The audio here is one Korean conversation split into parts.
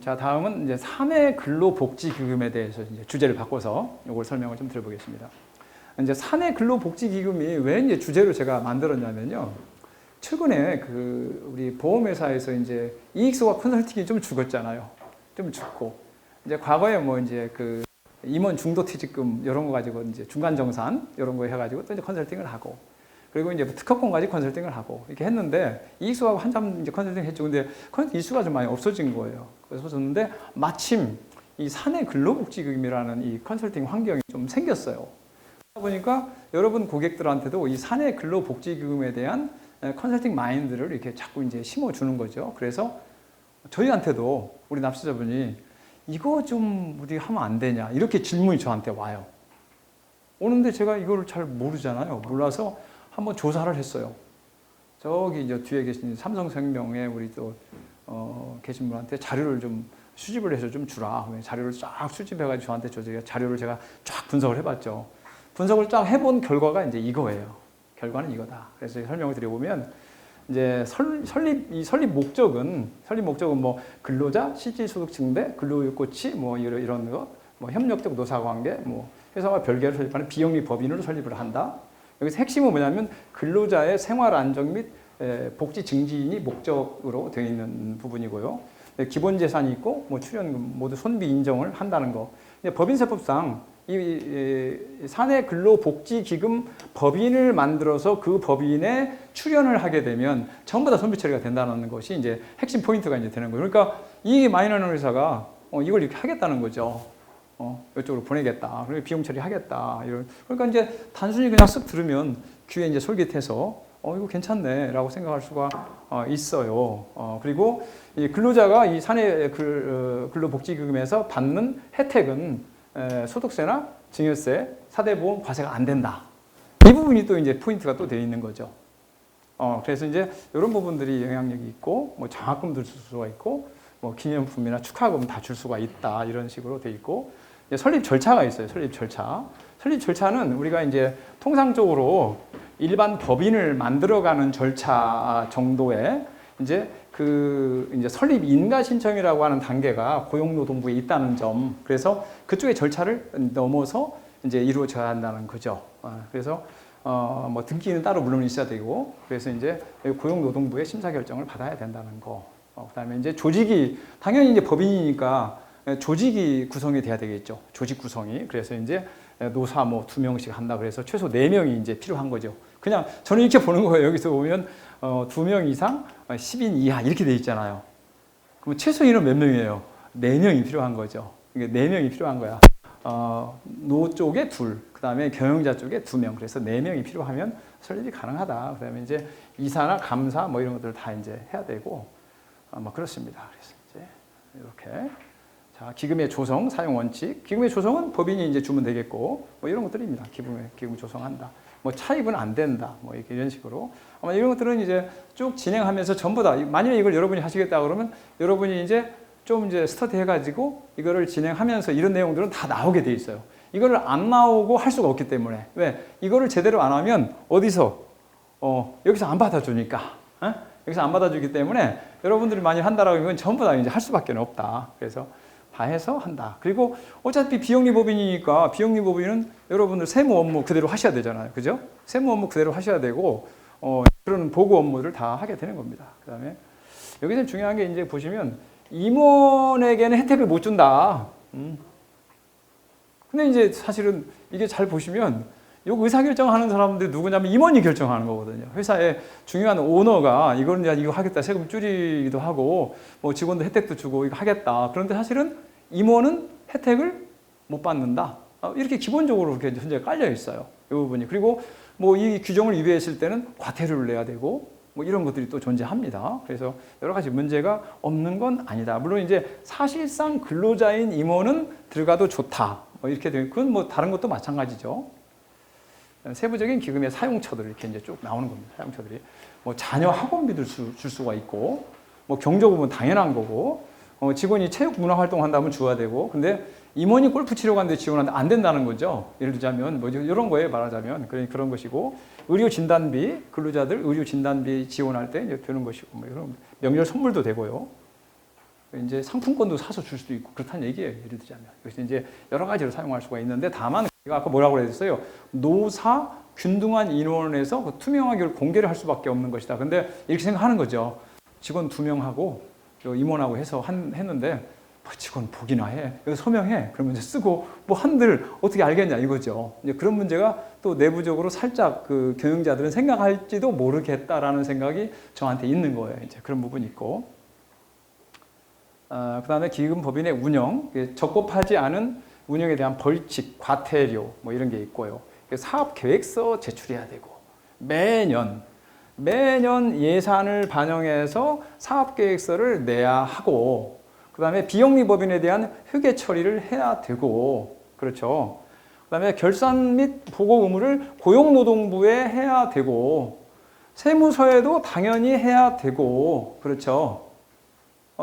자, 다음은 이제 사내 근로복지기금에 대해서 이제 주제를 바꿔서 이걸 설명을 좀 드려보겠습니다. 이제 사내 근로복지기금이 왜 이제 주제로 제가 만들었냐면요. 최근에 우리 보험회사에서 이제 이익수가 컨설팅이 좀 죽었잖아요. 좀 죽고. 이제 과거에 뭐 이제 임원 중도퇴직금 이런 거 가지고 이제 중간정산 이런 거 해가지고 또 이제 컨설팅을 하고. 그리고 이제 특허권까지 컨설팅을 하고 이렇게 했는데 이익수하고 한참 이제 컨설팅 했죠. 근데 컨설팅 이슈가 좀 많이 없어진 거예요. 그래서 졌는데 마침 이 사내 근로복지기금이라는 이 컨설팅 환경이 좀 생겼어요. 그러다 보니까 여러분 고객들한테도 이 사내 근로복지기금에 대한 컨설팅 마인드를 이렇게 자꾸 이제 심어주는 거죠. 그래서 저희한테도 우리 납세자분이 이거 좀 우리 하면 안 되냐 이렇게 질문이 저한테 와요. 오는데 제가 이거를 잘 모르잖아요. 몰라서 한번 조사를 했어요. 저기 이제 뒤에 계신 삼성생명에 우리 또 계신 분한테 자료를 좀 수집을 해서 좀 주라. 자료를 쫙 수집해가지고 저한테 제가 자료를 제가 쫙 분석을 해봤죠. 분석을 쫙 해본 결과가 이제 이거예요. 결과는 이거다. 그래서 설명을 드려보면 이제 설립 목적은 뭐 근로자 실질소득 증대, 근로유고치 뭐 이런 거, 뭐 협력적 노사관계, 뭐 회사와 별개로 설립하는 비영리 법인으로 설립을 한다. 여기서 핵심은 뭐냐면 근로자의 생활 안정 및 복지 증진이 목적으로 되어 있는 부분이고요. 기본 재산이 있고 뭐 출연금 모두 손비 인정을 한다는 거. 법인세법상 이 사내 근로복지기금 법인을 만들어서 그 법인에 출연을 하게 되면 전부 다 손비 처리가 된다는 것이 이제 핵심 포인트가 이제 되는 거예요. 그러니까 이익이 많이 나는 회사가 이걸 이렇게 하겠다는 거죠. 이쪽으로 보내겠다. 그리고 비용 처리하겠다. 그러니까 이제 단순히 그냥 쓱 들으면 귀에 이제 솔깃해서 이거 괜찮네 라고 생각할 수가 있어요. 그리고 이 근로자가 이 사내 근로복지기금에서 받는 혜택은 소득세나 증여세, 사대보험 과세가 안 된다. 이 부분이 또 이제 포인트가 또 되어 있는 거죠. 그래서 이제 이런 부분들이 영향력이 있고, 뭐 장학금도 줄 수가 있고, 뭐 기념품이나 축하금 다 줄 수가 있다. 이런 식으로 되어 있고, 설립 절차가 있어요. 설립 절차. 설립 절차는 우리가 이제 통상적으로 일반 법인을 만들어가는 절차 정도의 이제 이제 설립 인가 신청이라고 하는 단계가 고용노동부에 있다는 점. 그래서 그쪽의 절차를 넘어서 이제 이루어져야 한다는 거죠. 그래서 뭐 등기는 따로 물론 있어야 되고, 그래서 이제 고용노동부의 심사 결정을 받아야 된다는 거. 그다음에 이제 조직이 당연히 이제 법인이니까 조직이 구성이 돼야 되겠죠. 조직 구성이. 그래서 이제 노사 뭐 2명씩 한다. 그래서 최소 4명이 이제 필요한 거죠. 그냥 저는 이렇게 보는 거예요. 여기서 보면 2명 이상, 10인 이하 이렇게 돼 있잖아요. 그럼 최소 인원 몇 명이에요? 4명이 필요한 거죠. 이게 4명이 필요한 거야. 노 쪽에 2, 그 다음에 경영자 쪽에 2명. 그래서 4명이 필요하면 설립이 가능하다. 그 다음에 이제 이사나 감사 뭐 이런 것들 다 이제 해야 되고, 뭐 그렇습니다. 그래서 이제 이렇게. 자, 기금의 조성, 사용 원칙. 기금의 조성은 법인이 이제 주면 되겠고, 뭐 이런 것들입니다. 기금 조성한다. 뭐 차입은 안 된다. 뭐 이런 식으로. 아마 이런 것들은 이제 쭉 진행하면서 전부 다, 만약에 이걸 여러분이 하시겠다 그러면 여러분이 이제 좀 이제 스터디 해가지고 이거를 진행하면서 이런 내용들은 다 나오게 돼 있어요. 이거를 안 나오고 할 수가 없기 때문에. 왜? 이거를 제대로 안 하면 어디서, 여기서 안 받아주니까. 여기서 안 받아주기 때문에 여러분들이 많이 한다라고 하면 전부 다 이제 할 수밖에 없다. 그래서 다 해서 한다. 그리고 어차피 비영리 법인이니까 비영리 법인은 여러분들 세무 업무 그대로 하셔야 되잖아요. 그죠? 세무 업무 그대로 하셔야 되고, 그런 보고 업무를 다 하게 되는 겁니다. 그 다음에 여기서 중요한 게 이제 보시면 임원에게는 혜택을 못 준다. 근데 이제 사실은 이게 잘 보시면 요 의사결정하는 사람들이 누구냐면 임원이 결정하는 거거든요. 회사의 중요한 오너가 이거는 이거 하겠다. 세금 줄이기도 하고, 뭐 직원들 혜택도 주고 이거 하겠다. 그런데 사실은 임원은 혜택을 못 받는다. 이렇게 기본적으로 이렇게 현재 깔려 있어요. 이 부분이. 그리고 뭐 이 규정을 위배했을 때는 과태료를 내야 되고, 뭐 이런 것들이 또 존재합니다. 그래서 여러 가지 문제가 없는 건 아니다. 물론 이제 사실상 근로자인 임원은 들어가도 좋다. 뭐 이렇게 되면 그건 뭐 다른 것도 마찬가지죠. 세부적인 기금의 사용처들 이렇게 이제 쭉 나오는 겁니다. 사용처들이 뭐 자녀 학원비를 줄 수가 있고, 뭐 경조급은 당연한 거고, 직원이 체육 문화 활동 한다면 줘야 되고, 근데 임원이 골프 치러 가는데 지원하는데 안 된다는 거죠. 예를 들자면 뭐 이런 거에 말하자면 그런 것이고, 의료 진단비 근로자들 의료 진단비 지원할 때 이제 되는 것이고, 뭐 이런 명절 선물도 되고요. 이제 상품권도 사서 줄 수도 있고 그렇다는 얘기예요. 예를 들자면. 그래서 이제 여러 가지로 사용할 수가 있는데 다만 제가 아까 뭐라고 그랬어요? 노사 균등한 인원에서 그 투명하게 공개를 할 수밖에 없는 것이다. 근데 이렇게 생각하는 거죠. 직원 2명하고 임원하고 해서 했는데 직원 보기나 해. 서명해. 그러면 이제 쓰고 뭐 한들 어떻게 알겠냐 이거죠. 이제 그런 문제가 또 내부적으로 살짝 그 경영자들은 생각할지도 모르겠다라는 생각이 저한테 있는 거예요. 이제 그런 부분이 있고. 그다음에 기금법인의 운영, 적법하지 않은 운영에 대한 벌칙, 과태료 뭐 이런 게 있고요. 사업 계획서 제출해야 되고 매년 예산을 반영해서 사업 계획서를 내야 하고 그다음에 비영리법인에 대한 회계 처리를 해야 되고 그렇죠. 그다음에 결산 및 보고 의무를 고용노동부에 해야 되고 세무서에도 당연히 해야 되고 그렇죠.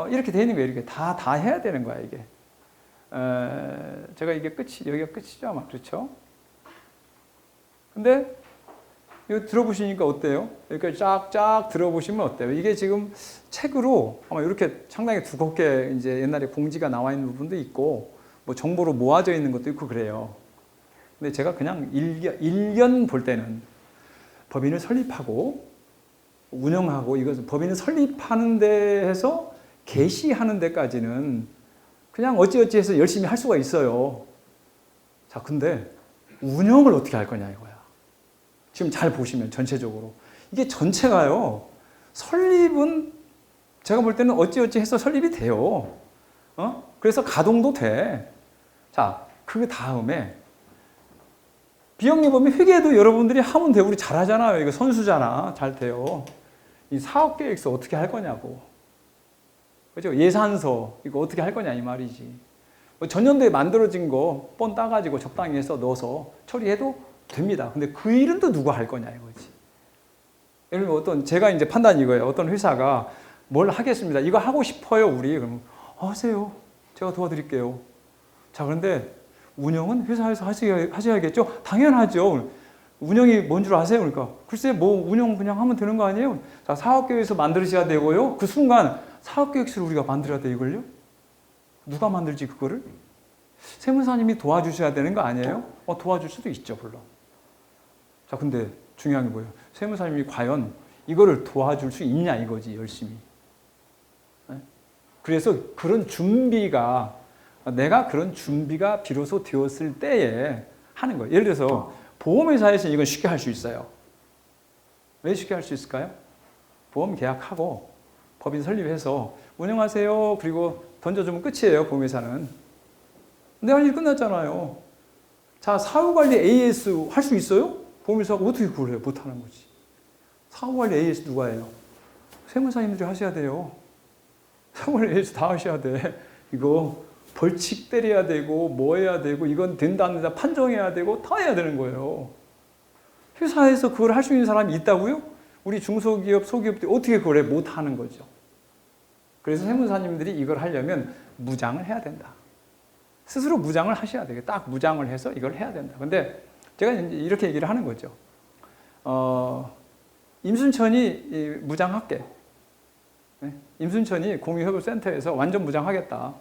이렇게 돼 있는 거예요. 이렇게 다 해야 되는 거야 이게. 제가 이게 여기가 끝이죠 아마 그렇죠. 근데 이거 들어보시니까 어때요? 이렇게 쫙쫙 들어보시면 어때요? 이게 지금 책으로 아마 이렇게 상당히 두껍게 이제 옛날에 공지가 나와 있는 부분도 있고 뭐 정보로 모아져 있는 것도 있고 그래요. 근데 제가 그냥 일견 볼 때는 법인을 설립하고 운영하고 이것은 법인을 설립하는 데에서 개시하는 데까지는 그냥 어찌어찌 해서 열심히 할 수가 있어요. 자, 근데 운영을 어떻게 할 거냐 이거야. 지금 잘 보시면 전체적으로. 이게 전체가요. 설립은 제가 볼 때는 어찌어찌 해서 설립이 돼요. 그래서 가동도 돼. 자, 그 다음에 비영리법인 회계도 여러분들이 하면 돼요. 우리 잘하잖아요. 이거 선수잖아. 잘 돼요. 이 사업계획서 어떻게 할 거냐고. 그죠? 예산서 이거 어떻게 할 거냐 이 말이지. 뭐 전년도에 만들어진 거 뻔 따가지고 적당히 해서 넣어서 처리해도 됩니다. 근데 그 일은 또 누가 할 거냐 이거지. 예를 들면 제가 이제 판단이 이거예요. 어떤 회사가 뭘 하겠습니다. 이거 하고 싶어요 우리. 그러면 하세요. 제가 도와드릴게요. 자 그런데 운영은 회사에서 하셔야겠죠? 당연하죠. 운영이 뭔 줄 아세요? 그러니까 글쎄 뭐 운영 그냥 하면 되는 거 아니에요? 자 사업계획서 만드셔야 되고요. 그 순간 사업계획서를 우리가 만들어야 돼 이걸요? 누가 만들지 그거를? 세무사님이 도와주셔야 되는 거 아니에요? 도와줄 수도 있죠 물론. 자 근데 중요한 게 뭐예요? 세무사님이 과연 이거를 도와줄 수 있냐 이거지 열심히. 네? 그래서 그런 준비가 내가 그런 준비가 비로소 되었을 때에 하는 거예요. 예를 들어서 보험회사에서 이건 쉽게 할 수 있어요. 왜 쉽게 할 수 있을까요? 보험 계약하고 법인 설립해서 운영하세요. 그리고 던져주면 끝이에요. 보험회사는. 근데 할 일 끝났잖아요. 자 사후관리 AS 할 수 있어요? 보험회사가 어떻게 그걸 해요? 못하는 거지. 사후관리 AS 누가 해요? 세무사님들이 하셔야 돼요. 사후관리 AS 다 하셔야 돼. 이거 벌칙 때려야 되고 뭐 해야 되고 이건 된다 안 된다 판정해야 되고 다 해야 되는 거예요. 회사에서 그걸 할 수 있는 사람이 있다고요? 우리 중소기업, 소기업들이 어떻게 그걸 해? 못하는 거죠. 그래서 세무사님들이 이걸 하려면 무장을 해야 된다. 스스로 무장을 하셔야 돼요. 딱 무장을 해서 이걸 해야 된다. 근데 제가 이제 이렇게 얘기를 하는 거죠. 임순천이 무장할게. 네? 임순천이 공유협업센터에서 완전 무장하겠다.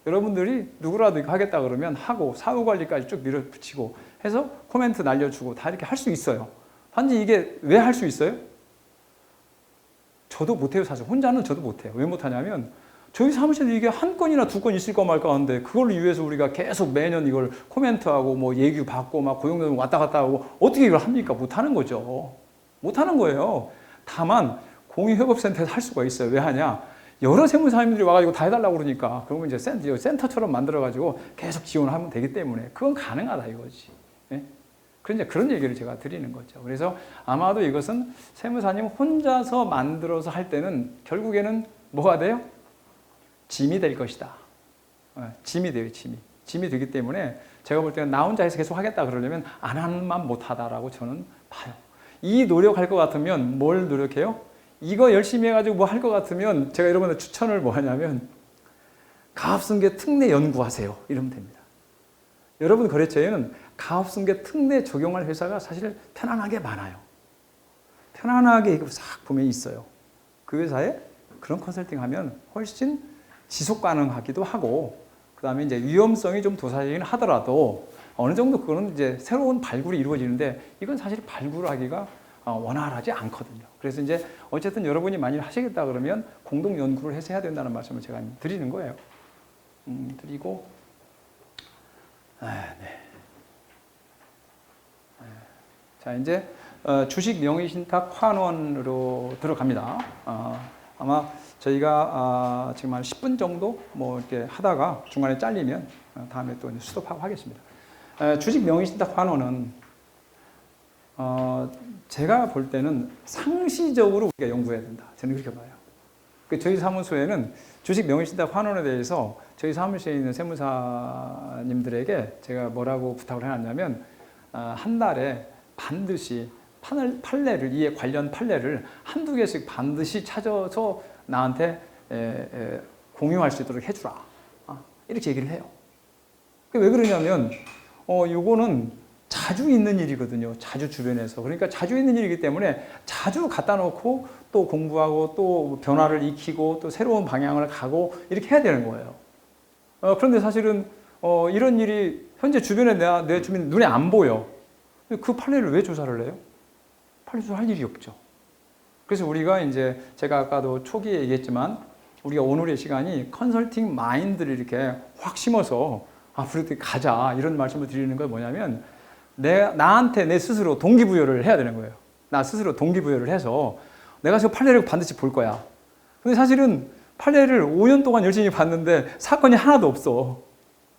여러분들이 누구라도 이거 하겠다 그러면 하고 사후관리까지 쭉 밀어붙이고 해서 코멘트 날려주고 다 이렇게 할 수 있어요. 단지 이게 왜 할 수 있어요? 저도 못해요 사실. 혼자는 저도 못해요. 왜 못하냐면 저희 사무실에 이게 한 건이나 두 건 있을까 말까 하는데 그걸 위해서 우리가 계속 매년 이걸 코멘트하고 뭐 얘기 받고 막 고용노동 왔다 갔다 하고 어떻게 이걸 합니까? 못하는 거죠. 못하는 거예요. 다만 공유협업센터에서 할 수가 있어요. 왜 하냐? 여러 세무사님들이 와가지고 다 해달라고 그러니까 그러면 이제 센터처럼 만들어가지고 계속 지원하면 되기 때문에 그건 가능하다 이거지. 예? 그런 얘기를 제가 드리는 거죠. 그래서 아마도 이것은 세무사님 혼자서 만들어서 할 때는 결국에는 뭐가 돼요? 짐이 될 것이다. 짐이 돼요, 짐이. 짐이 되기 때문에 제가 볼 때는 나 혼자 해서 계속 하겠다 그러려면 안 하는 만 못하다라고 저는 봐요. 이 노력할 것 같으면 뭘 노력해요? 이거 열심히 해가지고 뭐 할 것 같으면 제가 여러분들 추천을 뭐 하냐면 가압승계 특례 연구하세요. 이러면 됩니다. 여러분 거래처에는 가압승계 특례 적용할 회사가 사실 편안하게 많아요. 편안하게 이거 싹 보면 있어요. 그 회사에 그런 컨설팅 하면 훨씬 지속 가능하기도 하고, 그 다음에 이제 위험성이 좀 도사리긴 하더라도 어느 정도 그거는 이제 새로운 발굴이 이루어지는데, 이건 사실 발굴하기가 원활하지 않거든요. 그래서 이제 어쨌든 여러분이 만일 하시겠다 그러면 공동 연구를 해서 해야 된다는 말씀을 제가 드리는 거예요. 드리고, 네. 자, 이제 주식 명의신탁 환원으로 들어갑니다. 아마 저희가 지금 한 10분 정도 뭐 이렇게 하다가 중간에 잘리면 다음에 또 스톱하고 하겠습니다. 주식 명의신탁 환원은 제가 볼 때는 상시적으로 우리가 연구해야 된다. 저는 그렇게 봐요. 저희 사무소에는 주식 명의신탁 환원에 대해서 저희 사무소에 있는 세무사님들에게 제가 뭐라고 부탁을 해놨냐면, 한 달에 반드시 판례를, 이에 관련 판례를 한두 개씩 반드시 찾아서 나한테 공유할 수 있도록 해주라. 이렇게 얘기를 해요. 왜 그러냐면, 요거는 자주 있는 일이거든요. 자주 주변에서. 그러니까 자주 있는 일이기 때문에 자주 갖다 놓고 또 공부하고 또 변화를 익히고 또 새로운 방향을 가고 이렇게 해야 되는 거예요. 그런데 사실은 이런 일이 현재 주변에 내 주변 눈에 안 보여. 그 판례를 왜 조사를 해요? 판례 조사할 일이 없죠. 그래서 우리가 이제 제가 아까도 초기에 얘기했지만, 우리가 오늘의 시간이 컨설팅 마인드를 이렇게 확 심어서 앞으로 가자 이런 말씀을 드리는 건 뭐냐면, 나한테 내 스스로 동기부여를 해야 되는 거예요. 나 스스로 동기부여를 해서 내가 저 판례를 반드시 볼 거야. 근데 사실은 판례를 5년 동안 열심히 봤는데 사건이 하나도 없어.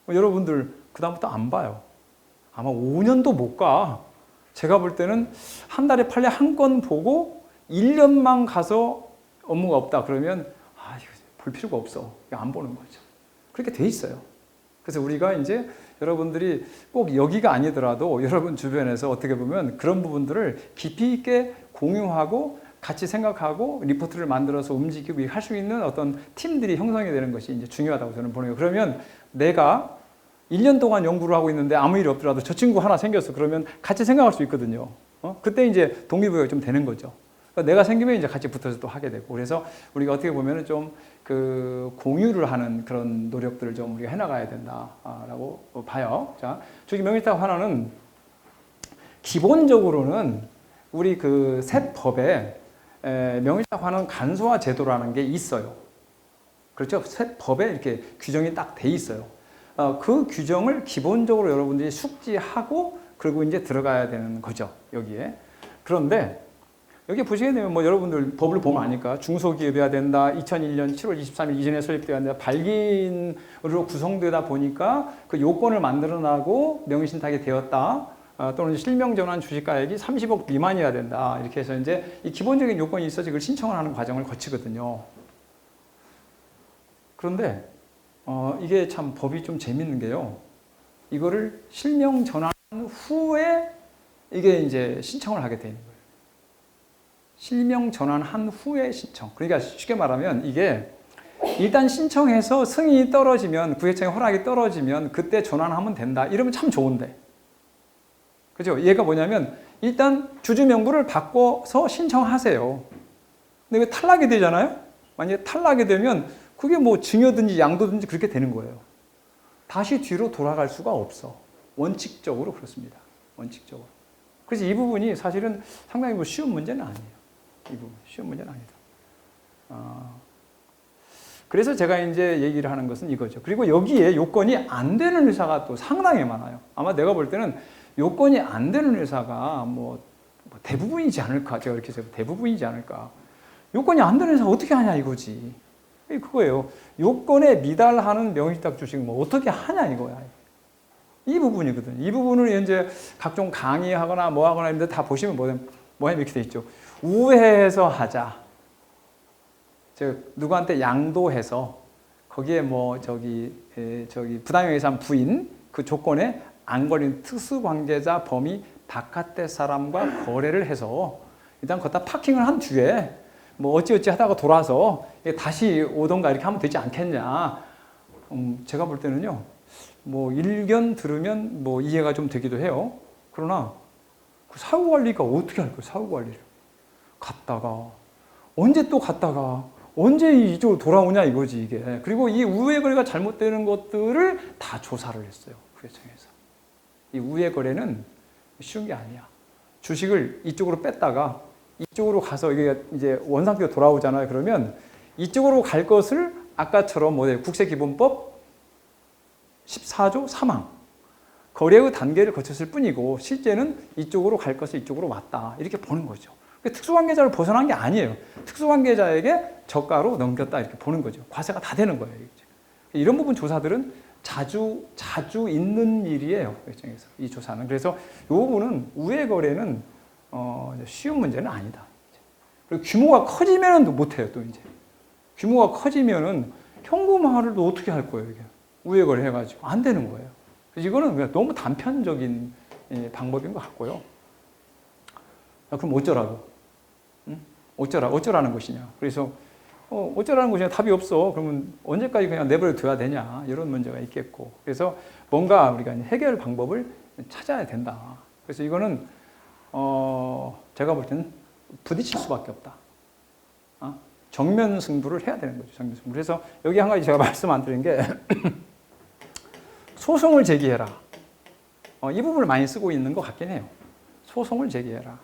여러분들 그다음부터 안 봐요. 아마 5년도 못 가. 제가 볼 때는 한 달에 판례 한 건 보고 1년만 가서 업무가 없다 그러면 이거 볼 필요가 없어. 안 보는 거죠. 그렇게 돼 있어요. 그래서 우리가 이제 여러분들이 꼭 여기가 아니더라도 여러분 주변에서 어떻게 보면 그런 부분들을 깊이 있게 공유하고 같이 생각하고 리포트를 만들어서 움직이고 할 수 있는 어떤 팀들이 형성이 되는 것이 이제 중요하다고 저는 보는 거예요. 그러면 내가 1년 동안 연구를 하고 있는데 아무 일이 없더라도 저 친구 하나 생겼어. 그러면 같이 생각할 수 있거든요. 그때 이제 동기부여가 좀 되는 거죠. 그러니까 내가 생기면 이제 같이 붙어서 또 하게 되고. 그래서 우리가 어떻게 보면은 좀 그 공유를 하는 그런 노력들을 좀 우리가 해나가야 된다라고 봐요. 자, 주식 명의신탁 환원은 기본적으로는 우리 그 세법에 명의신탁 환원 간소화 제도라는 게 있어요. 그렇죠? 세법에 이렇게 규정이 딱 돼 있어요. 그 규정을 기본적으로 여러분들이 숙지하고 그리고 이제 들어가야 되는 거죠. 여기에. 그런데 여기 보시게 되면 뭐 여러분들 법을 보면 아니까 중소기업이어야 된다. 2001년 7월 23일 이전에 설립되어야 된다. 발기인으로 구성되다 보니까 그 요건을 만들어나고 명의신탁이 되었다. 또는 실명전환 주식가액이 30억 미만이어야 된다. 이렇게 해서 이제 이 기본적인 요건이 있어서 이걸 신청을 하는 과정을 거치거든요. 그런데 이게 참 법이 좀 재밌는 게요. 이거를 실명 전환 후에 이게 이제 신청을 하게 되는 거예요. 실명 전환한 후에 신청. 그러니까 쉽게 말하면 이게 일단 신청해서 승인이 떨어지면, 구획청의 허락이 떨어지면 그때 전환하면 된다. 이러면 참 좋은데. 그죠? 얘가 뭐냐면 일단 주주 명부를 바꿔서 신청하세요. 근데 왜 탈락이 되잖아요? 만약에 탈락이 되면 그게 뭐 증여든지 양도든지 그렇게 되는 거예요. 다시 뒤로 돌아갈 수가 없어. 원칙적으로 그렇습니다. 원칙적으로. 그래서 이 부분이 사실은 상당히 뭐 쉬운 문제는 아니에요. 이 부분 쉬운 문제는 아니다. 그래서 제가 이제 얘기를 하는 것은 이거죠. 그리고 여기에 요건이 안 되는 회사가 또 상당히 많아요. 아마 내가 볼 때는 요건이 안 되는 회사가 뭐 대부분이지 않을까. 제가 이렇게 해서 대부분이지 않을까. 요건이 안 되는 회사가 어떻게 하냐 이거지. 그거예요. 요건에 미달하는 명의신탁 주식 뭐 어떻게 하냐 이거야. 이 부분이거든요. 이 부분을 이제 각종 강의하거나 뭐 하거나 했는데 다 보시면 뭐야 이렇게 돼 있죠. 우회해서 하자. 누구한테 양도해서 거기에 뭐 저기 부당행위상 부인 그 조건에 안 걸린 특수관계자 범위 바깥의 사람과 거래를 해서 일단 거기다 파킹을 한 뒤에 뭐 어찌어찌 하다가 돌아서 다시 오던가 이렇게 하면 되지 않겠냐. 제가 볼 때는요. 뭐 일견 들으면 뭐 이해가 좀 되기도 해요. 그러나 그 사후 관리가 어떻게 할 거예요? 사후 관리를 갔다가 언제 또 갔다가 언제 이쪽으로 돌아오냐 이거지 이게. 그리고 이 우회 거래가 잘못되는 것들을 다 조사를 했어요. 국세청에서. 이 우회 거래는 쉬운 게 아니야. 주식을 이쪽으로 뺐다가 이쪽으로 가서 이게 이제 원상태로 돌아오잖아요. 그러면 이쪽으로 갈 것을 아까처럼 국세기본법 14조 3항 거래의 단계를 거쳤을 뿐이고 실제는 이쪽으로 갈 것을 이쪽으로 왔다 이렇게 보는 거죠. 특수관계자를 벗어난 게 아니에요. 특수관계자에게 저가로 넘겼다 이렇게 보는 거죠. 과세가 다 되는 거예요. 이런 부분 조사들은 자주 있는 일이에요. 이 조사는. 그래서 이 부분은 우회 거래는 쉬운 문제는 아니다. 그리고 규모가 커지면은 못해요. 또 이제 규모가 커지면은 현금화를 또 어떻게 할 거예요? 이게 우회 거래 해가지고 안 되는 거예요. 그래서 이거는 그냥 너무 단편적인 방법인 것 같고요. 그럼 어쩌라고? 응? 어쩌라는 것이냐? 그래서 어쩌라는 것이냐? 답이 없어. 그러면 언제까지 그냥 내버려 둬야 되냐? 이런 문제가 있겠고. 그래서 뭔가 우리가 해결 방법을 찾아야 된다. 그래서 이거는 제가 볼 때는 부딪힐 수밖에 없다. 정면 승부를 해야 되는 거죠. 정면 승부. 그래서 여기 한 가지 제가 말씀 안 드린 게 소송을 제기해라. 이 부분을 많이 쓰고 있는 것 같긴 해요. 소송을 제기해라.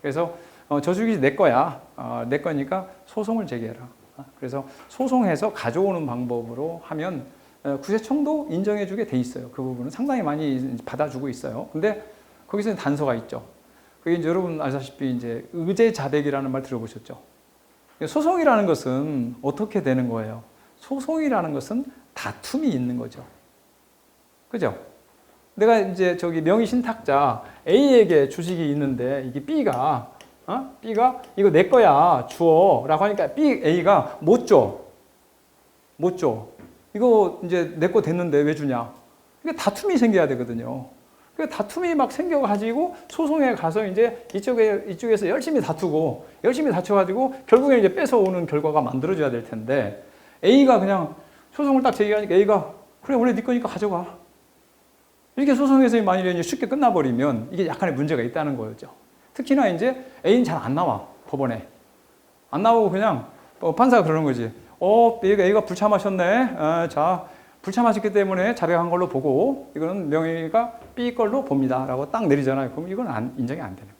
그래서 저주기 내 거야. 내 거니까 소송을 제기해라. 그래서 소송해서 가져오는 방법으로 하면 국세청도 인정해주게 돼 있어요. 그 부분은 상당히 많이 받아주고 있어요. 근데 거기서 단서가 있죠. 그게 이제 여러분 아시다시피 이제 의제자백이라는 말 들어보셨죠? 소송이라는 것은 어떻게 되는 거예요? 소송이라는 것은 다툼이 있는 거죠. 그죠? 내가 이제 저기 명의 신탁자 A에게 주식이 있는데 이게 B가 이거 내 거야 주어라고 하니까 A가 못 줘. 이거 이제 내 거 됐는데 왜 주냐? 이게 다툼이 생겨야 되거든요. 그 다툼이 막 생겨가지고 소송에 가서 이제 이쪽에서 열심히 다투가지고 결국에 이제 뺏어오는 결과가 만들어져야 될 텐데 A가 그냥 소송을 딱 제기하니까 A가 그래 원래 네 거니까 가져가. 이렇게 소송에서 만일에 이제 쉽게 끝나버리면 이게 약간의 문제가 있다는 거였죠. 특히나 이제 A는 잘 안 나와 법원에 안 나오고 그냥 판사가 그러는 거지. A가 불참하셨네. 자. 불참하셨기 때문에 자백한 걸로 보고 이거는 명의가 B 걸로 봅니다. 라고 딱 내리잖아요. 그럼 이건 인정이 안 되는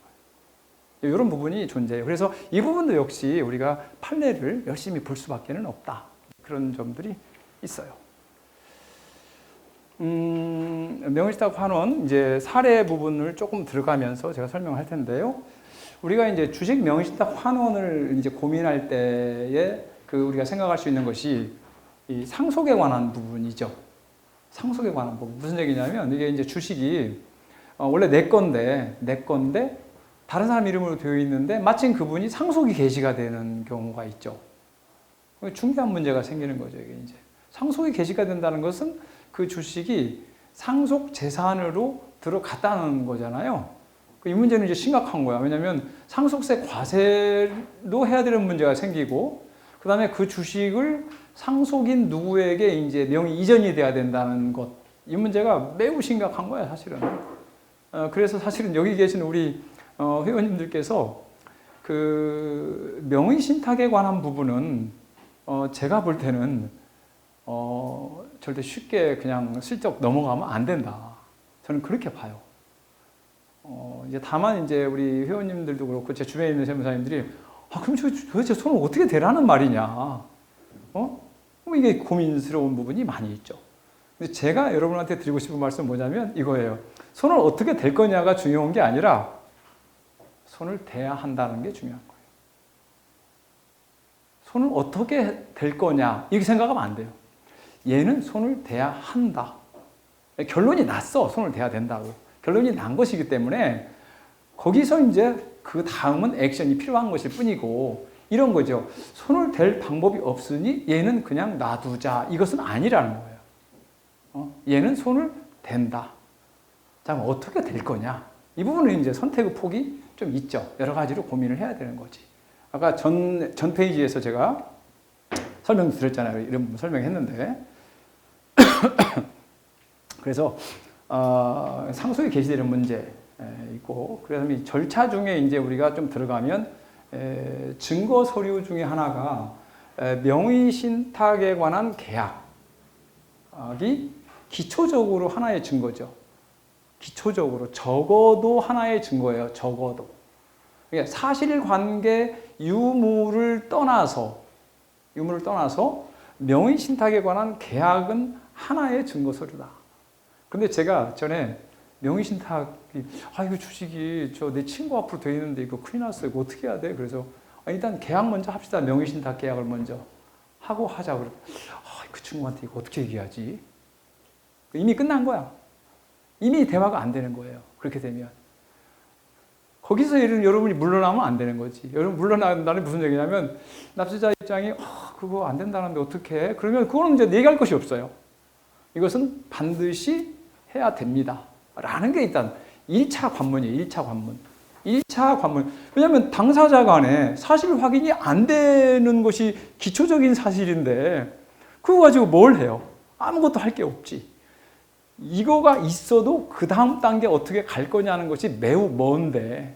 거예요. 이런 부분이 존재해요. 그래서 이 부분도 역시 우리가 판례를 열심히 볼 수밖에는 없다. 그런 점들이 있어요. 명의신탁 환원 이제 사례 부분을 조금 들어가면서 제가 설명할 텐데요. 우리가 이제 주식 명의신탁 환원을 이제 고민할 때에 우리가 생각할 수 있는 것이 이 상속에 관한 부분이죠. 상속에 관한 부분. 무슨 얘기냐면 이게 이제 주식이 원래 내 건데 다른 사람 이름으로 되어 있는데 마침 그분이 상속이 개시가 되는 경우가 있죠. 중요한 문제가 생기는 거죠. 이게 이제 상속이 개시가 된다는 것은 그 주식이 상속 재산으로 들어갔다는 거잖아요. 이 문제는 이제 심각한 거야. 왜냐하면 상속세 과세도 해야 되는 문제가 생기고 그 다음에 그 주식을 상속인 누구에게 이제 명의 이전이 돼야 된다는 것. 이 문제가 매우 심각한 거야, 사실은. 그래서 사실은 여기 계신 우리 회원님들께서 그 명의 신탁에 관한 부분은 제가 볼 때는 절대 쉽게 그냥 슬쩍 넘어가면 안 된다. 저는 그렇게 봐요. 이제 다만 이제 우리 회원님들도 그렇고 제 주변에 있는 세무사님들이 그럼 도대체 손을 어떻게 대라는 말이냐? 그럼 이게 고민스러운 부분이 많이 있죠. 근데 제가 여러분한테 드리고 싶은 말씀은 뭐냐면 이거예요. 손을 어떻게 댈 거냐가 중요한 게 아니라 손을 대야 한다는 게 중요한 거예요. 손을 어떻게 댈 거냐 이렇게 생각하면 안 돼요. 얘는 손을 대야 한다. 결론이 났어. 손을 대야 된다고. 결론이 난 것이기 때문에 거기서 이제 그 다음은 액션이 필요한 것일 뿐이고 이런 거죠. 손을 댈 방법이 없으니 얘는 그냥 놔두자. 이것은 아니라는 거예요. 얘는 손을 댄다. 자, 그럼 어떻게 될 거냐? 이 부분은 이제 선택의 폭이 좀 있죠. 여러 가지로 고민을 해야 되는 거지. 아까 전 페이지에서 제가 설명드렸잖아요. 이런 부분 설명했는데. 그래서 상속이 개시되는 문제 있고, 그래서 이 절차 중에 이제 우리가 좀 들어가면 증거 서류 중에 하나가 명의신탁에 관한 계약이 기초적으로 하나의 증거죠. 기초적으로 적어도 하나의 증거예요. 적어도. 그러니까 사실관계 유무를 떠나서 명의신탁에 관한 계약은 하나의 증거 서류다. 근데 제가 전에 명의신탁이 이거 주식이 내 친구 앞으로 돼 있는데 이거 큰일 났어요. 이거 어떻게 해야 돼? 그래서 일단 계약 먼저 합시다. 명의신탁 계약을 먼저 하고 하자. 그래. 그 친구한테 이거 어떻게 얘기하지? 이미 끝난 거야. 이미 대화가 안 되는 거예요. 그렇게 되면. 거기서 여러분이 물러나면 안 되는 거지. 여러분 물러난다는 무슨 얘기냐면 납세자 입장이 그거 안 된다는데 어떻게 해? 그러면 그거는 이제 얘기할 것이 없어요. 이것은 반드시 해야 됩니다. 라는 게 일단 1차 관문이에요. 1차 관문. 1차 관문. 왜냐하면 당사자 간에 사실 확인이 안 되는 것이 기초적인 사실인데 그거 가지고 뭘 해요? 아무것도 할 게 없지. 이거가 있어도 그 다음 단계 어떻게 갈 거냐는 것이 매우 먼데,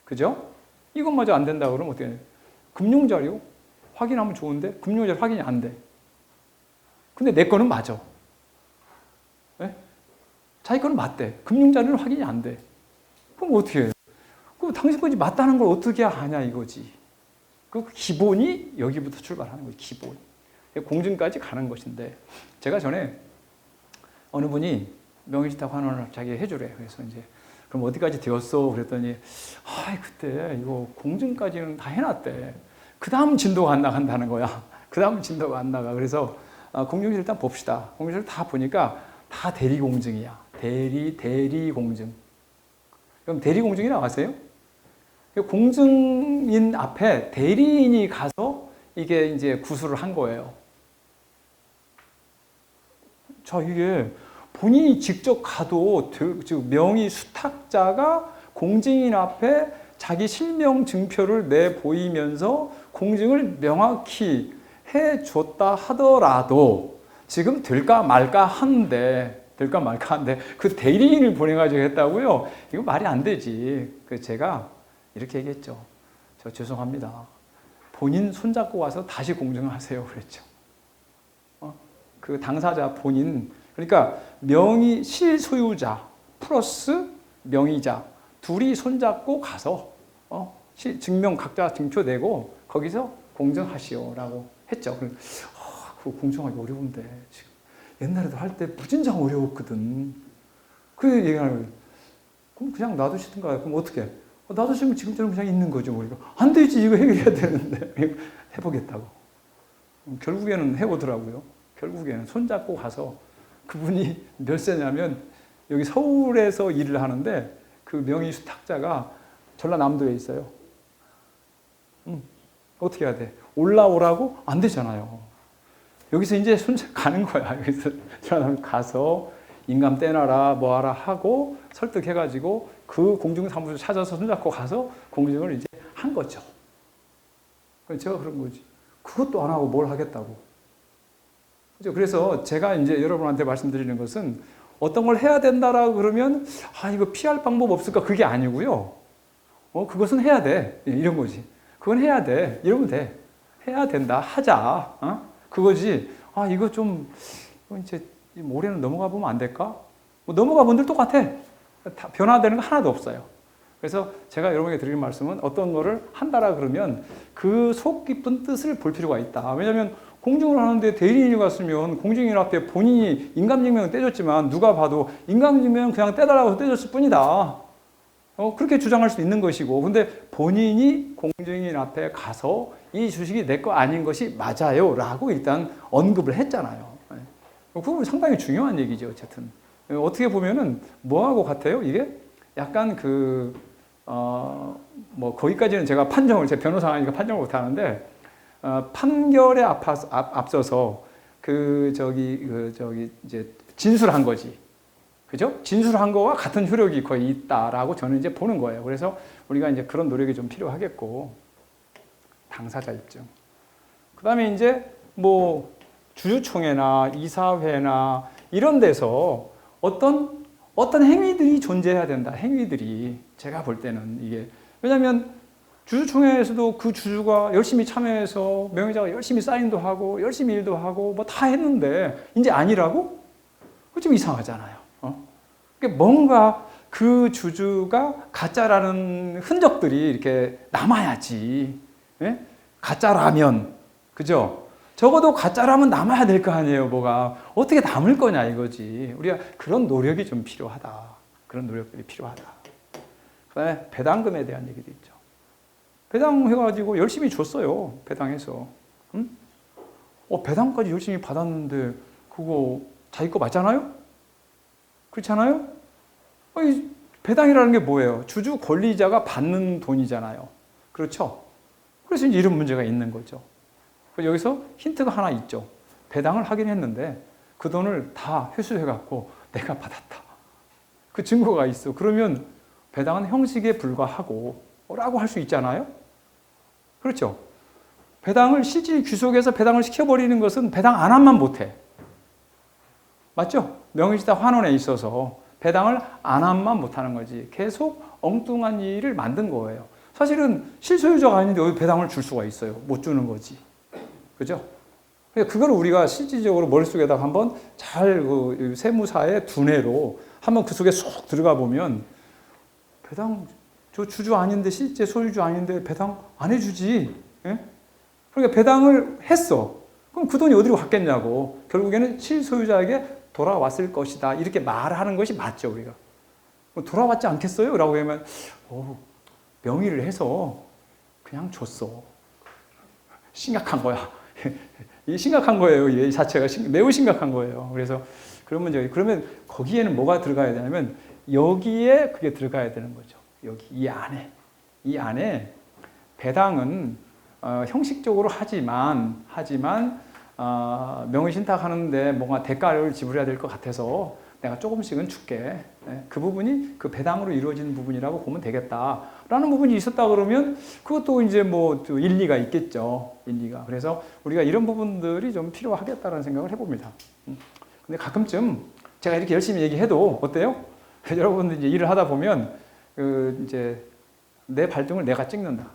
그죠? 이것마저 안 된다 그러면 어떻게 해요? 금융자료 확인하면 좋은데 금융자료 확인이 안 돼. 근데 내 거는 맞아. 네? 자기 거는 맞대. 금융자료는 확인이 안 돼. 그럼 어떻게 해요? 그럼 당신 거지 맞다는 걸 어떻게 하냐 이거지. 그 기본이 여기부터 출발하는 거지. 기본. 공증까지 가는 것인데 제가 전에 어느 분이 명의신탁 환원을 자기 해주래. 그래서 이제 그럼 어디까지 되었어? 그랬더니 그때 이거 공증까지는 다 해놨대. 그 다음 진도가 안 나간다는 거야. 그 다음 진도가 안 나가. 그래서 공증을 일단 봅시다. 공증을 다 보니까 다 대리공증이야. 대리공증. 그럼 대리공증이라고 아세요? 공증인 앞에 대리인이 가서 이게 이제 구술을 한 거예요. 자, 이게 본인이 직접 가도 즉 명의 수탁자가 공증인 앞에 자기 실명 증표를 내보이면서 공증을 명확히 해줬다 하더라도 지금 될까 말까 한데 그 대리인을 보내가지고 했다고요? 이거 말이 안 되지. 제가 이렇게 얘기했죠. 저 죄송합니다. 본인 손잡고 와서 다시 공증을 하세요. 그랬죠. 그 당사자 본인, 그러니까 명의 실소유자 플러스 명의자 둘이 손잡고 가서 증명 각자 증표 내고 거기서 공증하시오라고 했죠. 그거 공증하기 어려운데 지금 옛날에도 할 때 무진장 어려웠거든. 그 얘기하는 거예요. 그럼 그냥 놔두시든가. 그럼 어떻게? 놔두시면 지금처럼 그냥 있는 거죠. 우리가 안 되지. 이거 해결해야 되는데 해보겠다고. 결국에는 해보더라고요. 결국에는 손잡고 가서 그분이 몇 세냐면 여기 서울에서 일을 하는데 그 명의 수탁자가 전라남도에 있어요. 어떻게 해야 돼? 올라오라고? 안 되잖아요. 여기서 이제 손잡 가는 거야. 여기서 전라남도 가서 인감 떼놔라 뭐하라 하고 설득해가지고 그 공증사무소 찾아서 손잡고 가서 공증을 이제 한 거죠. 제가 그런 거지. 그것도 안 하고 뭘 하겠다고. 그죠? 그래서 제가 이제 여러분한테 말씀드리는 것은 어떤 걸 해야 된다라고 그러면 이거 피할 방법 없을까? 그게 아니고요. 그것은 해야 돼. 이런 거지. 그건 해야 돼. 이러면 돼. 해야 된다. 하자. 그거지. 이거 좀 이제 올해는 넘어가 보면 안 될까? 넘어가 본들 똑같아. 다 변화되는 거 하나도 없어요. 그래서 제가 여러분에게 드리는 말씀은 어떤 거를 한다라 그러면 그 속 깊은 뜻을 볼 필요가 있다. 왜냐하면 공증을 하는데 대리인이 갔으면 공증인 앞에 본인이 인감증명은 떼줬지만 누가 봐도 인감증명은 그냥 떼달라고 해서 떼줬을 뿐이다. 그렇게 주장할 수 있는 것이고, 근데 본인이 공증인 앞에 가서 이 주식이 내 거 아닌 것이 맞아요 라고 일단 언급을 했잖아요. 그거 상당히 중요한 얘기죠. 어쨌든 어떻게 보면은 뭐하고 같아요? 이게 약간 거기까지는 제가 제 변호사가 아니니까 판정을 못 하는데 판결에 앞서서 이제 진술한 거지. 그죠? 진술한 거와 같은 효력이 거의 있다라고 저는 이제 보는 거예요. 그래서 우리가 이제 그런 노력이 좀 필요하겠고, 당사자 입증. 그 다음에 이제 주주총회나 이사회나 이런 데서 어떤 행위들이 존재해야 된다. 행위들이. 제가 볼 때는 이게. 왜냐면 주주총회에서도 그 주주가 열심히 참여해서 명의자가 열심히 사인도 하고 열심히 일도 하고 뭐 다 했는데 이제 아니라고? 그거 좀 이상하잖아요. 그러니까 뭔가 그 주주가 가짜라는 흔적들이 이렇게 남아야지. 예? 가짜라면, 그죠? 적어도 가짜라면 남아야 될 거 아니에요, 뭐가. 어떻게 남을 거냐, 이거지. 우리가 그런 노력이 좀 필요하다. 그런 노력들이 필요하다. 그 다음에 배당금에 대한 얘기도 있죠. 배당해가지고 열심히 줬어요, 배당해서. 응? 배당까지 열심히 받았는데, 그거 자기 거 맞잖아요? 그렇잖아요? 배당이라는 게 뭐예요? 주주 권리자가 받는 돈이잖아요. 그렇죠? 그래서 이제 이런 문제가 있는 거죠. 여기서 힌트가 하나 있죠. 배당을 하긴 했는데 그 돈을 다 회수해갖고 내가 받았다. 그 증거가 있어. 그러면 배당은 형식에 불과하고 라고 할 수 있잖아요. 그렇죠? 배당을 실질 귀속해서 배당을 시켜버리는 것은 배당 안 하면 못해. 맞죠? 명의시타 환원에 있어서 배당을 안 하면 못하는 거지. 계속 엉뚱한 일을 만든 거예요. 사실은 실소유자가 아닌데 왜 배당을 줄 수가 있어요? 못 주는 거지. 그죠? 그걸 우리가 실질적으로 머릿속에다가 한번 잘 그 세무사의 두뇌로 한번 그 속에 쏙 들어가 보면 배당 저 주주 아닌데 실제 소유주 아닌데 배당 안 해주지. 예? 그러니까 배당을 했어. 그럼 그 돈이 어디로 갔겠냐고. 결국에는 실소유자에게 돌아왔을 것이다. 이렇게 말하는 것이 맞죠, 우리가. 돌아왔지 않겠어요? 라고 하면 명의를 해서 그냥 줬어. 심각한 거야. 이게 심각한 거예요. 이 자체가 매우 심각한 거예요. 그래서 그런 문제. 그러면 거기에는 뭐가 들어가야 되냐면 여기에 그게 들어가야 되는 거죠. 여기 이 안에 배당은 형식적으로 하지만 명의신탁하는데 뭔가 대가를 지불해야 될 것 같아서 내가 조금씩은 줄게. 그 부분이 그 배당으로 이루어지는 부분이라고 보면 되겠다라는 부분이 있었다 그러면 그것도 이제 뭐 일리가 있겠죠. 일리가. 그래서 우리가 이런 부분들이 좀 필요하겠다라는 생각을 해봅니다. 근데 가끔쯤 제가 이렇게 열심히 얘기해도 어때요? 여러분들 이제 일을 하다 보면 이제 내 발등을 내가 찍는다.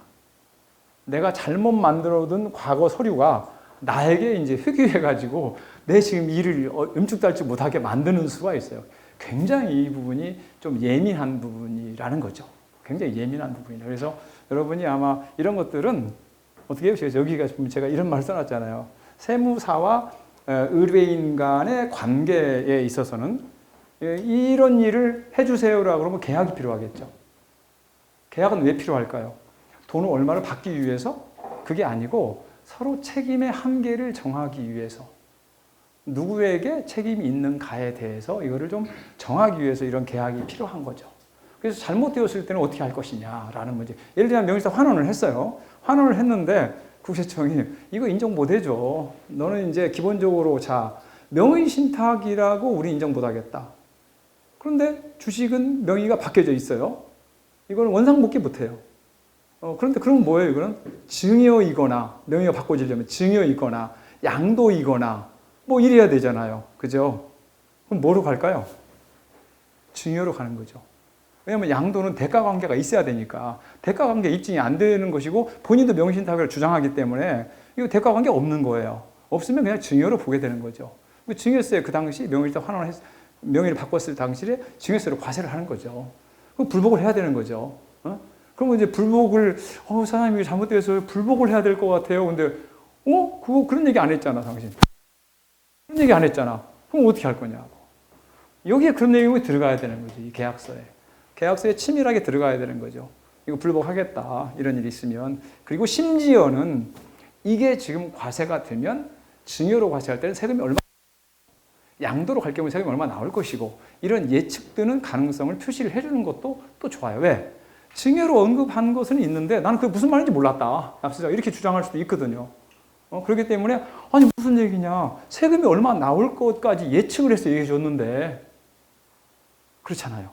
내가 잘못 만들어둔 과거 서류가 나에게 이제 회귀해가지고 내 지금 일을 음축달지 못하게 만드는 수가 있어요. 굉장히 이 부분이 좀 예민한 부분이라는 거죠. 굉장히 예민한 부분이다. 그래서 여러분이 아마 이런 것들은 어떻게 해요? 여기가 제가 이런 말 써놨잖아요. 세무사와 의뢰인 간의 관계에 있어서는 이런 일을 해주세요라고 그러면 계약이 필요하겠죠. 계약은 왜 필요할까요? 돈을 얼마를 받기 위해서? 그게 아니고 서로 책임의 한계를 정하기 위해서 누구에게 책임이 있는가에 대해서 이거를 좀 정하기 위해서 이런 계약이 필요한 거죠. 그래서 잘못되었을 때는 어떻게 할 것이냐라는 문제. 예를 들면 명의사 환원을 했어요. 환원을 했는데 국세청이 이거 인정 못 해줘. 너는 이제 기본적으로 명의신탁이라고 우리 인정 못 하겠다. 그런데 주식은 명의가 바뀌어져 있어요. 이거는 원상복귀 못 해요. 그런데 그럼 뭐예요? 이거는 증여이거나 명의가 바꿔지려면 증여이거나 양도이거나 뭐 이래야 되잖아요. 그죠? 그럼 뭐로 갈까요? 증여로 가는 거죠. 왜냐하면 양도는 대가 관계가 있어야 되니까 대가 관계 입증이 안 되는 것이고 본인도 명의신탁을 주장하기 때문에 이거 대가 관계 없는 거예요. 없으면 그냥 증여로 보게 되는 거죠. 증여세 그 당시 명의신탁 환원을 명의를 바꿨을 당시에 증여세로 과세를 하는 거죠. 그럼 불복을 해야 되는 거죠. 그러면 이제 불복을 사장님이 잘못돼서 불복을 해야 될 것 같아요. 근데 그거 그런 얘기 안 했잖아, 당신. 그런 얘기 안 했잖아. 그럼 어떻게 할 거냐고. 여기에 그런 내용이 들어가야 되는 거죠. 이 계약서에. 계약서에 치밀하게 들어가야 되는 거죠. 이거 불복하겠다. 이런 일이 있으면. 그리고 심지어는 이게 지금 과세가 되면 증여로 과세할 때는 세금이 얼마 양도로 갈 경우에 세금이 얼마 나올 것이고 이런 예측되는 가능성을 표시를 해주는 것도 또 좋아요. 왜? 증여로 언급한 것은 있는데 나는 그게 무슨 말인지 몰랐다. 납세자가 이렇게 주장할 수도 있거든요. 그렇기 때문에 아니 무슨 얘기냐. 세금이 얼마 나올 것까지 예측을 해서 얘기해 줬는데 그렇잖아요.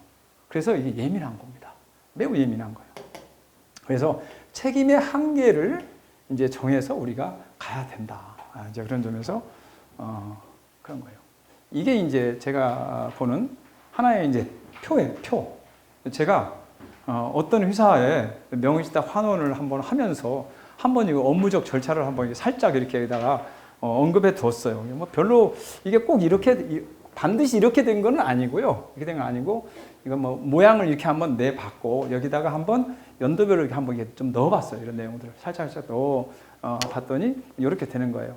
그래서 이게 예민한 겁니다. 매우 예민한 거예요. 그래서 책임의 한계를 이제 정해서 우리가 가야 된다. 이제 그런 점에서 그런 거예요. 이게 이제 제가 보는 하나의 이제 표예요. 표. 제가 어떤 회사에 명의신탁 환원을 한번 하면서 한번 이거 업무적 절차를 한번 살짝 이렇게다가 언급해 뒀어요. 뭐 별로 이게 꼭 이렇게 반드시 이렇게 된 건 아니고요. 이렇게 된 건 아니고 이거 뭐 모양을 이렇게 한번 내봤고 여기다가 한번 연도별로 이렇게 한번 이렇게 좀 넣어봤어요. 이런 내용들을 살짝 넣어 봤더니 이렇게 되는 거예요.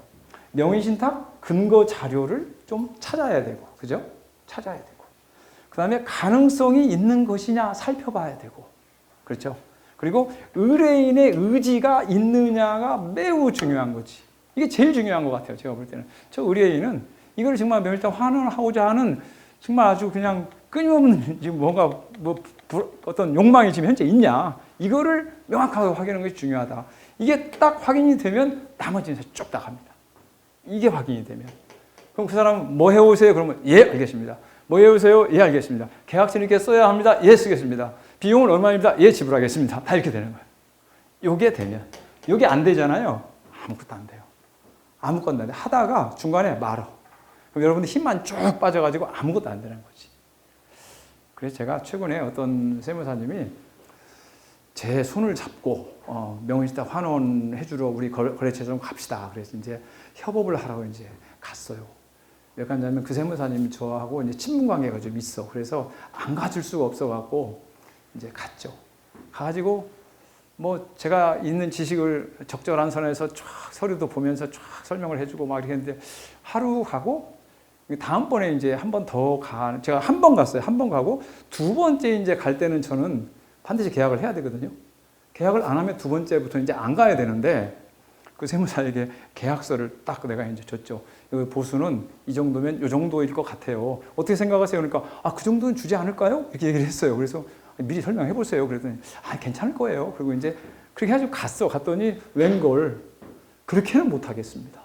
명의신탁 근거 자료를 좀 찾아야 되고, 그죠? 찾아야 되고. 그 다음에 가능성이 있는 것이냐 살펴봐야 되고, 그렇죠? 그리고 의뢰인의 의지가 있느냐가 매우 중요한 거지. 이게 제일 중요한 것 같아요. 제가 볼 때는. 저 의뢰인은 이걸 정말 명의신탁 환원하고자 하는 정말 아주 그냥 끊임없는 지금 뭔가 어떤 욕망이 지금 현재 있냐. 이거를 명확하게 확인하는 것이 중요하다. 이게 딱 확인이 되면 나머지는 쭉 다 갑니다. 이게 확인이 되면. 그럼 그 사람은 뭐 해오세요? 그러면 예, 알겠습니다. 뭐 해오세요? 예, 알겠습니다. 계약서는 이렇게 써야 합니다. 예, 쓰겠습니다. 비용은 얼마입니다. 예, 지불하겠습니다. 다 이렇게 되는 거예요. 요게 되면. 요게 안 되잖아요. 아무것도 안 돼요. 아무것도 안 돼. 하다가 중간에 말어. 그럼 여러분들 힘만 쭉 빠져가지고 아무것도 안 되는 거지. 그래서 제가 최근에 어떤 세무사님이 제 손을 잡고 명의신탁 환원해주러 우리 거래처 좀 갑시다. 그래서 이제 협업을 하라고 이제 갔어요. 왜 갔냐면 그 세무사님이 저하고 이제 친분 관계가 좀 있어. 그래서 안 가줄 수가 없어갖고 이제 갔죠. 가가지고 뭐 제가 있는 지식을 적절한 선에서 쫙 서류도 보면서 쫙 설명을 해주고 막 이렇게 했는데 하루 가고 다음번에 이제 한 번 더 제가 한 번 갔어요. 한 번 가고 두 번째 이제 갈 때는 저는 반드시 계약을 해야 되거든요. 계약을 안 하면 두 번째부터 이제 안 가야 되는데 그 세무사에게 계약서를 딱 내가 이제 줬죠. 여기 보수는 이 정도면 이 정도일 것 같아요. 어떻게 생각하세요? 그러니까 그 정도는 주지 않을까요? 이렇게 얘기를 했어요. 그래서 미리 설명해 보세요. 그랬더니 괜찮을 거예요. 그리고 이제 그렇게 해가지고 갔더니 웬걸 그렇게는 못 하겠습니다.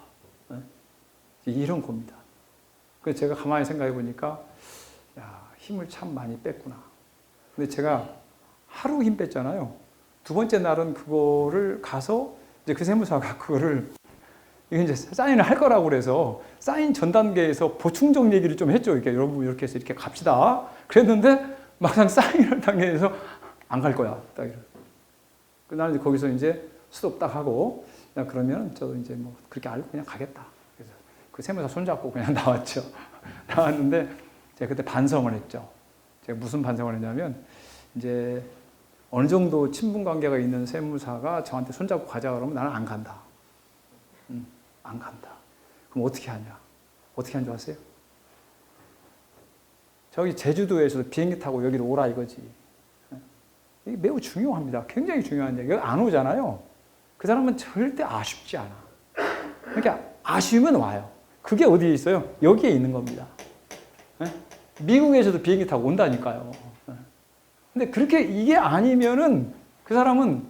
이런 겁니다. 그래서 제가 가만히 생각해 보니까 힘을 참 많이 뺐구나. 근데 제가 하루 힘 뺐잖아요. 두 번째 날은 그거를 가서 이제 그 세무사가 그거를 이게 이제 사인을 할 거라고 그래서 사인 전 단계에서 보충적 얘기를 좀 했죠. 이렇게 여러분 이렇게 해서 이렇게 갑시다. 그랬는데 막상 사인할 단계에서 안 갈 거야. 딱 이러. 나는 이제 거기서 이제 스톱 딱 하고 그러면 저도 이제 뭐 그렇게 알고 그냥 가겠다. 그래서 그 세무사 손잡고 그냥 나왔죠. 나왔는데 제가 그때 반성을 했죠. 제가 무슨 반성을 했냐면 이제 어느 정도 친분 관계가 있는 세무사가 저한테 손잡고 가자 그러면 나는 안 간다. 안 간다. 그럼 어떻게 하냐? 어떻게 하는 줄 아세요? 저기 제주도에서도 비행기 타고 여기로 오라 이거지. 이게 매우 중요합니다. 굉장히 중요한 얘기. 여기 안 오잖아요. 그 사람은 절대 아쉽지 않아. 그러니까 아쉬우면 와요. 그게 어디에 있어요? 여기에 있는 겁니다. 미국에서도 비행기 타고 온다니까요. 근데 그렇게 이게 아니면은 그 사람은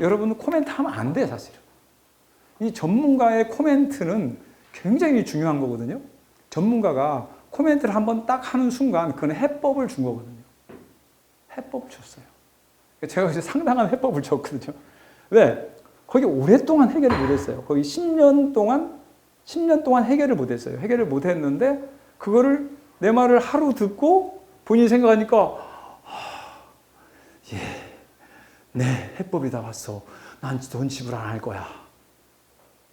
여러분 코멘트 하면 안 돼, 사실은. 이 전문가의 코멘트는 굉장히 중요한 거거든요. 전문가가 코멘트를 한번 딱 하는 순간 그건 해법을 준 거거든요. 해법 줬어요. 제가 이제 상당한 해법을 줬거든요. 왜? 거기 오랫동안 해결을 못 했어요. 거의 10년 동안 해결을 못 했어요. 해결을 못 했는데 그거를 내 말을 하루 듣고 본인이 생각하니까 네, 해법이 다 왔어. 난 돈 지불 안 할 거야.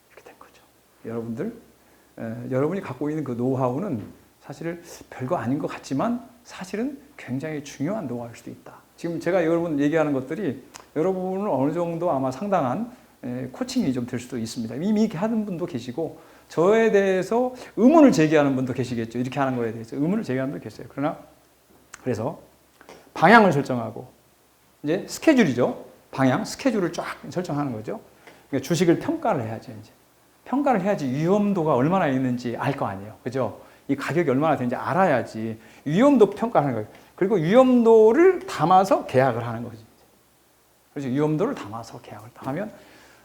이렇게 된 거죠. 여러분들, 여러분이 갖고 있는 그 노하우는 사실 별거 아닌 것 같지만 사실은 굉장히 중요한 노하우일 수도 있다. 지금 제가 여러분 얘기하는 것들이 여러분은 어느 정도 아마 상당한 코칭이 좀 될 수도 있습니다. 이미 이렇게 하는 분도 계시고 저에 대해서 의문을 제기하는 분도 계시겠죠. 이렇게 하는 거에 대해서 의문을 제기하는 분도 계세요. 그래서 방향을 설정하고 이제 스케줄이죠. 스케줄을 쫙 설정하는 거죠. 그러니까 주식을 평가를 해야죠. 이제 평가를 해야지 위험도가 얼마나 있는지 알 거 아니에요. 그죠? 이 가격이 얼마나 되는지 알아야지 위험도 평가하는 거예요. 그리고 위험도를 담아서 계약을 하는 거지. 그래서 위험도를 담아서 계약을 하면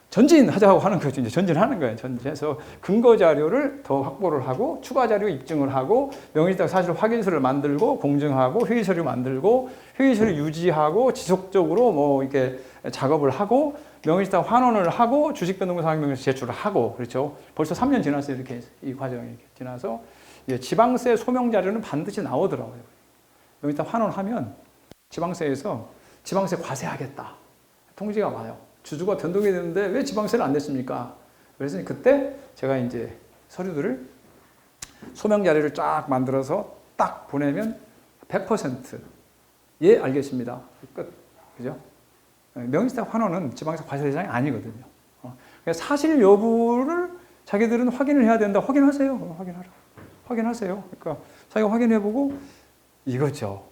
전진하자고 하는 거죠. 이제 전진하는 거예요. 전진해서 근거 자료를 더 확보를 하고 추가 자료 입증을 하고 명의신탁 사실 확인서를 만들고 공증하고 회의 서류 만들고 회의 서류 유지하고 지속적으로 뭐 이렇게 작업을 하고 명의신탁 환원을 하고 주식변동권 상환명의서 제출을 하고 그렇죠. 벌써 3년 지났어요. 이렇게 이 과정이 이렇게 지나서 이제 지방세 소명 자료는 반드시 나오더라고요. 명의신탁 환원하면 지방세에서 지방세 과세하겠다. 통지가 와요. 주주가 변동이 되는데 왜 지방세를 안 냈습니까? 그래서 그때 제가 이제 서류들을 소명 자료를 쫙 만들어서 딱 보내면 100% 예, 알겠습니다. 끝. 그죠? 명의신탁 환원은 지방세 과세 대상이 아니거든요. 사실 여부를 자기들은 확인을 해야 된다. 확인하세요. 확인하세요. 그러니까 자기가 확인해보고 이거죠.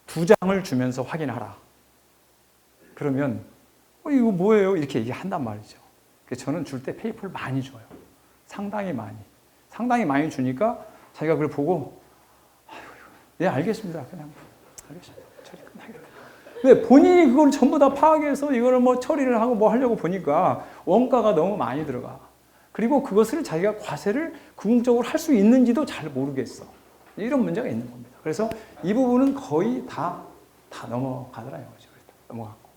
2장을 주면서 확인하라. 그러면 이거 뭐예요? 이렇게 얘기한단 말이죠. 그래서 저는 줄 때 페이퍼를 많이 줘요. 상당히 많이 주니까 자기가 그걸 보고 예, 알겠습니다. 그냥 알겠습니다. 처리 끝나겠다. 근데 본인이 그걸 전부 다 파악해서 이거를 뭐 처리를 하고 뭐 하려고 보니까 원가가 너무 많이 들어가. 그리고 그것을 자기가 과세를 궁극적으로 할 수 있는지도 잘 모르겠어. 이런 문제가 있는 겁니다. 그래서 이 부분은 거의 다 넘어가더라고요. 넘어갔고.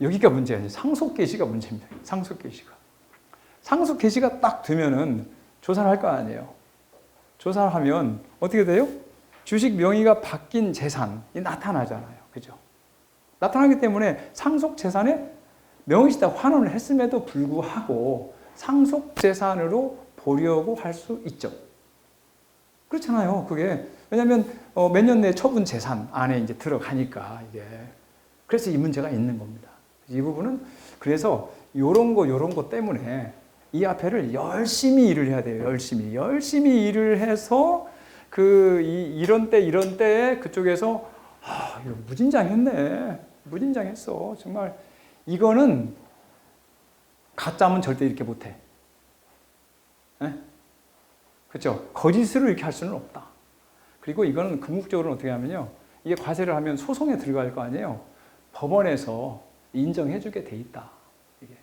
여기가 문제예요. 상속 개시가 문제입니다. 상속 개시가 딱 되면은 조사를 할 거 아니에요. 조사를 하면 어떻게 돼요? 주식 명의가 바뀐 재산이 나타나잖아요. 그죠? 나타나기 때문에 상속 재산에 명의신탁 환원을 했음에도 불구하고 상속 재산으로 보려고 할 수 있죠. 그렇잖아요. 그게 왜냐하면 몇 년 내에 처분 재산 안에 이제 들어가니까 이게 그래서 이 문제가 있는 겁니다. 이 부분은 그래서 요런 거 때문에 이 앞에를 열심히 일을 해야 돼요. 열심히 일을 해서 이런 때에 그쪽에서 이거 무진장했어. 정말 이거는 가짜면 절대 이렇게 못해. 그렇죠? 거짓으로 이렇게 할 수는 없다. 그리고 이거는 궁극적으로 어떻게 하면요, 이게 과세를 하면 소송에 들어갈 거 아니에요. 법원에서 인정해주게 돼 있다. 이게.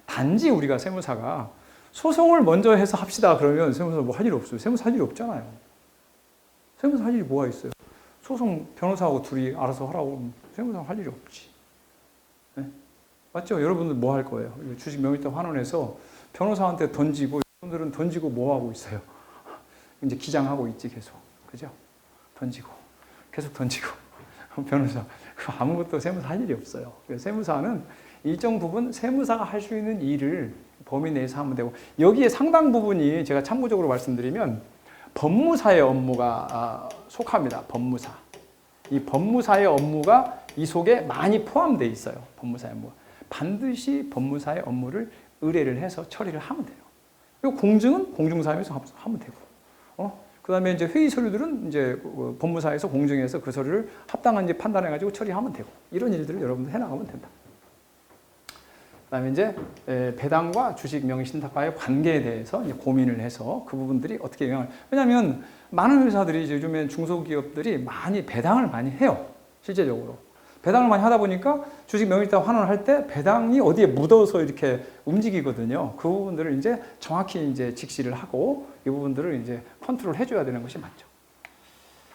단지 우리가 세무사가 소송을 먼저 해서 합시다 그러면 세무사 뭐 할 일 없어요. 세무사 할 일이 없잖아요. 세무사 할 일이 뭐가 있어요? 소송 변호사하고 둘이 알아서 하라고 하면 세무사 할 일이 없지. 네? 맞죠? 여러분들 뭐 할 거예요? 주식 명의신탁 환원해서 변호사한테 던지고, 여러분들은 던지고 뭐 하고 있어요? 이제 기장하고 있지 계속. 그죠? 계속 던지고. 변호사 아무것도 세무사 할 일이 없어요. 그래서 세무사는 일정 부분 세무사가 할 수 있는 일을 범위 내에서 하면 되고, 여기에 상당 부분이 제가 참고적으로 말씀드리면 법무사의 업무가 속합니다. 법무사. 이 법무사의 업무가 이 속에 많이 포함되어 있어요. 법무사의 업무가. 반드시 법무사의 업무를 의뢰를 해서 처리를 하면 돼요. 그리고 공증은 공증사에서 하면 되고, 그 다음에 이제 회의 서류들은 이제 법무사에서 공증해서 그 서류를 합당한지 판단해가지고 처리하면 되고, 이런 일들을 여러분들 해나가면 된다. 그 다음에 이제 배당과 주식 명의신탁과의 관계에 대해서 이제 고민을 해서 그 부분들이 어떻게 영향을, 왜냐하면 많은 회사들이 요즘엔 중소기업들이 많이 배당을 많이 해요. 실제적으로. 배당을 많이 하다 보니까 주식 명의신탁 환원을 할 때 배당이 어디에 묻어서 이렇게 움직이거든요. 그 부분들을 이제 정확히 이제 직시를 하고 이 부분들을 이제 컨트롤 해줘야 되는 것이 맞죠.